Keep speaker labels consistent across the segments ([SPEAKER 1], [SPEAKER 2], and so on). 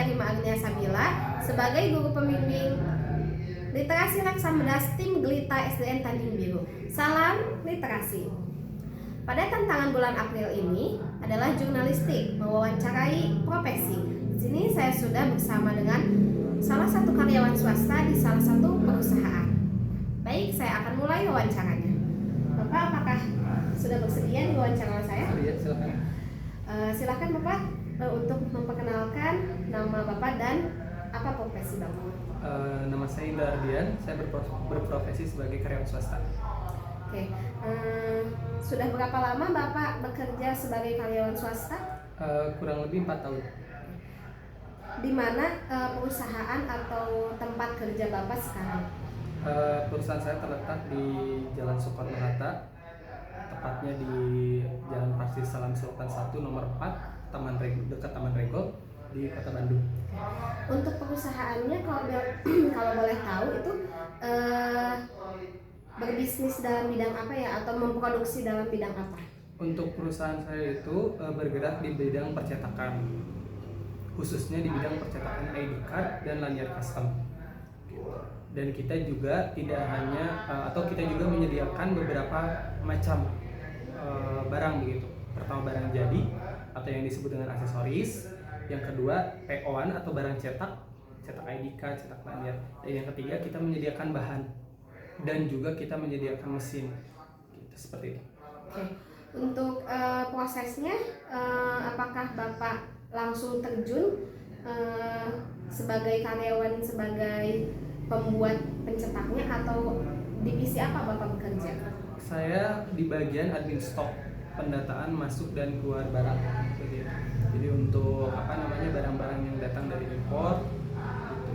[SPEAKER 1] saya Rima Agnia Sabila sebagai guru pembimbing literasi Laksamdas tim Gelita SDN Tanjung Biru. Salam literasi. Pada tantangan bulan April ini adalah jurnalistik, mewawancarai profesi. Di sini saya sudah bersama dengan salah satu karyawan swasta di salah satu perusahaan. Baik, saya akan mulai wawancaranya. Bapak, apakah sudah bersedia diwawancara saya?
[SPEAKER 2] Iya, silakan.
[SPEAKER 1] Silakan Bapak untuk memperkenalkan nama Bapak dan apa profesi Bapak.
[SPEAKER 2] Nama saya Indra Ardian, saya berprofesi sebagai karyawan swasta.
[SPEAKER 1] Oke, sudah berapa lama Bapak bekerja sebagai karyawan swasta?
[SPEAKER 2] Kurang lebih 4 tahun.
[SPEAKER 1] Di mana perusahaan atau tempat kerja Bapak sekarang?
[SPEAKER 2] Perusahaan saya terletak di Jalan Soekarno-Hatta, tepatnya di Jalan Pasir Salam Selatan 1 nomor 4, dekat Taman Rego di Kota Bandung.
[SPEAKER 1] Untuk perusahaannya kalau boleh tahu itu berbisnis dalam bidang apa ya, atau memproduksi dalam bidang apa?
[SPEAKER 2] Untuk perusahaan saya itu bergerak di bidang percetakan, khususnya di bidang percetakan ID card dan lanyard custom. Dan kita juga tidak hanya kita juga menyediakan beberapa macam barang begitu. Pertama, barang jadi atau yang disebut dengan aksesoris. Yang kedua, PO-an atau barang cetak ID card, cetak lanyard. Dan yang ketiga, kita menyediakan bahan dan juga kita menyediakan mesin. Gitu, seperti itu.
[SPEAKER 1] Oke. Untuk prosesnya, apakah Bapak langsung terjun sebagai karyawan, sebagai pembuat pencetaknya, atau divisi apa Bapak bekerja?
[SPEAKER 2] Saya di bagian admin stok, pendataan masuk dan keluar barang. Jadi untuk barang-barang yang datang dari impor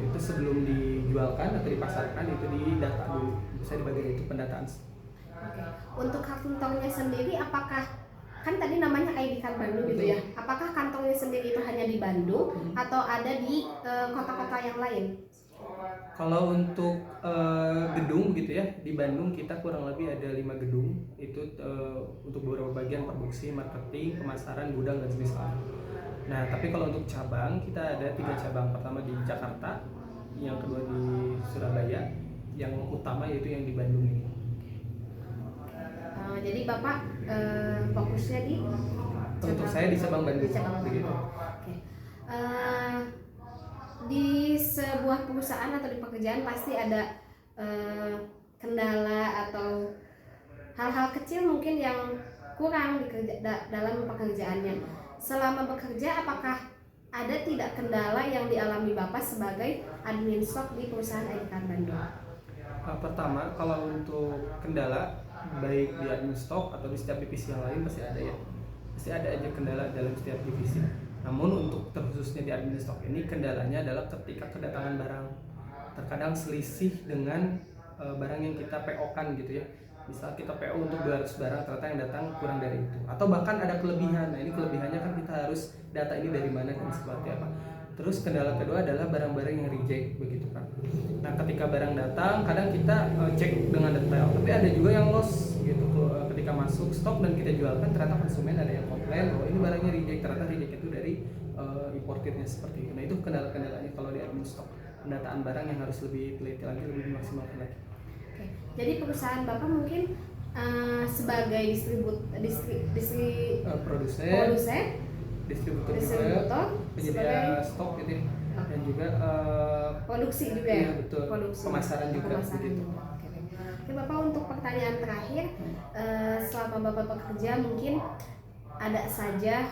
[SPEAKER 2] itu sebelum dijualkan atau dipasarkan itu didata dulu. Saya di bagian itu pendataan.
[SPEAKER 1] Oke. Untuk kantongnya sendiri, apakah kan tadi namanya ID Card Bandung gitu ya? Apakah kantongnya sendiri itu hanya di Bandung atau ada di kota-kota yang lain?
[SPEAKER 2] Kalau untuk gedung gitu ya, di Bandung kita kurang lebih ada 5 gedung. Itu untuk beberapa bagian produksi, marketing, pemasaran, gudang dan semisal. Nah, tapi kalau untuk cabang kita ada 3 cabang. Pertama di Jakarta, yang kedua di Surabaya, yang utama yaitu yang di Bandung ini.
[SPEAKER 1] Jadi Bapak fokusnya di
[SPEAKER 2] untuk saya di cabang Bandung.
[SPEAKER 1] Di cabang Bandung.
[SPEAKER 2] Begitu.
[SPEAKER 1] Oke. Di sebuah perusahaan atau di pekerjaan pasti ada kendala atau hal-hal kecil mungkin yang kurang dalam pekerjaannya. Selama bekerja, apakah ada tidak kendala yang dialami Bapak sebagai admin stok di perusahaan ID Card Bandung?
[SPEAKER 2] Pertama, kalau untuk kendala baik di admin stok atau di setiap divisi yang lain pasti ada ya. Pasti ada aja kendala dalam setiap divisi. Namun untuk terkhususnya di admin stok ini, kendalanya adalah ketika kedatangan barang. Terkadang selisih dengan barang yang kita PO-kan gitu ya. Misal kita PO untuk 200 barang, ternyata yang datang kurang dari itu. Atau bahkan ada kelebihan. Nah, ini kelebihannya kan kita harus data ini dari mana dan seperti apa. Terus kendala kedua adalah barang-barang yang reject begitu kan. Nah, ketika barang datang kadang kita cek dengan detail, tapi ada juga yang loss gitu ketika masuk stok dan kita jualkan, ternyata konsumen ada yang komplain bahwa ini barangnya reject, ternyata reject itu dari importirnya seperti itu. Nah, itu kendala-kendalanya kalau di admin stok. Pendataan barang yang harus lebih teliti lagi, lebih dimaksimalkan lagi.
[SPEAKER 1] Oke. Jadi perusahaan Bapak mungkin sebagai produsen, distributor,
[SPEAKER 2] penyedia stok gitu ya. Dan juga
[SPEAKER 1] produksi juga ya?
[SPEAKER 2] Betul.
[SPEAKER 1] Produksi.
[SPEAKER 2] Pemasaran juga begitu.
[SPEAKER 1] Oke Bapak, untuk pertanyaan terakhir, selama Bapak bekerja mungkin ada saja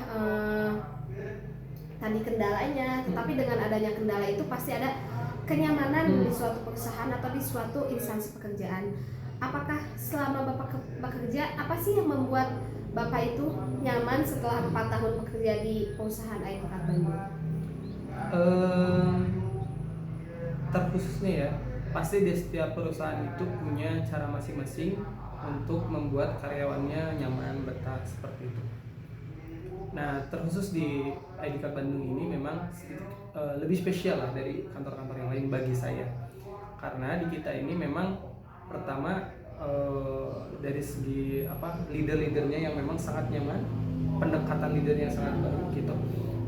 [SPEAKER 1] tadi kendalanya, tetapi dengan adanya kendala itu pasti ada kenyamanan di suatu perusahaan atau di suatu instansi pekerjaan. Apakah selama Bapak bekerja, apa sih yang membuat Bapak itu nyaman setelah 4 tahun bekerja di perusahaan ID Card Bandung?
[SPEAKER 2] Terkhususnya ya, pasti di setiap perusahaan itu punya cara masing-masing untuk membuat karyawannya nyaman, betah, seperti itu. Nah, terkhusus di ID Card Bandung ini memang lebih spesial lah dari kantor-kantor yang lain bagi saya. Karena di kita ini memang pertama dari segi leader-leadernya yang memang sangat nyaman, pendekatan leadernya yang sangat baik gitu.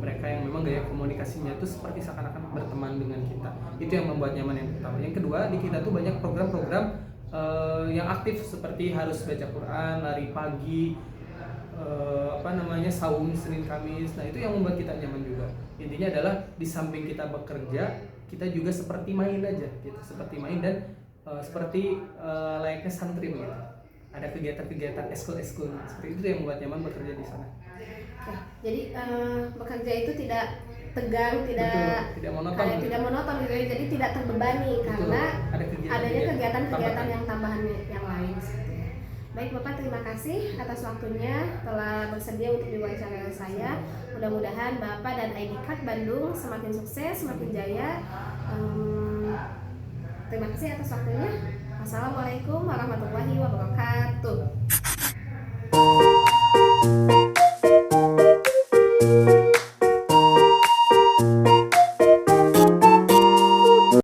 [SPEAKER 2] mereka yang memang gaya komunikasinya itu seperti seakan-akan berteman dengan kita. Itu yang membuat nyaman yang pertama. Yang kedua, di kita tuh banyak program-program yang aktif seperti harus baca Quran, lari pagi, saum Senin Kamis. Nah, itu yang membuat kita nyaman juga. Intinya adalah di samping kita bekerja, kita juga seperti main aja gitu, seperti main dan seperti layaknya santri gitu. Ada kegiatan-kegiatan eskul seperti itu yang membuat nyaman bekerja di sana.
[SPEAKER 1] Oke, jadi bekerja itu tidak tegang,
[SPEAKER 2] tidak monoton,
[SPEAKER 1] tidak monoton gitu ya. Jadi tidak terbebani. Betul. Karena
[SPEAKER 2] ada
[SPEAKER 1] adanya kegiatan-kegiatan yang tambahan yang lain. Baik Bapak, terima kasih atas waktunya telah bersedia untuk diwawancara saya. Mudah-mudahan Bapak dan ID Card Bandung semakin sukses, semakin jaya. Terima kasih atas waktunya. Wassalamualaikum warahmatullahi wabarakatuh.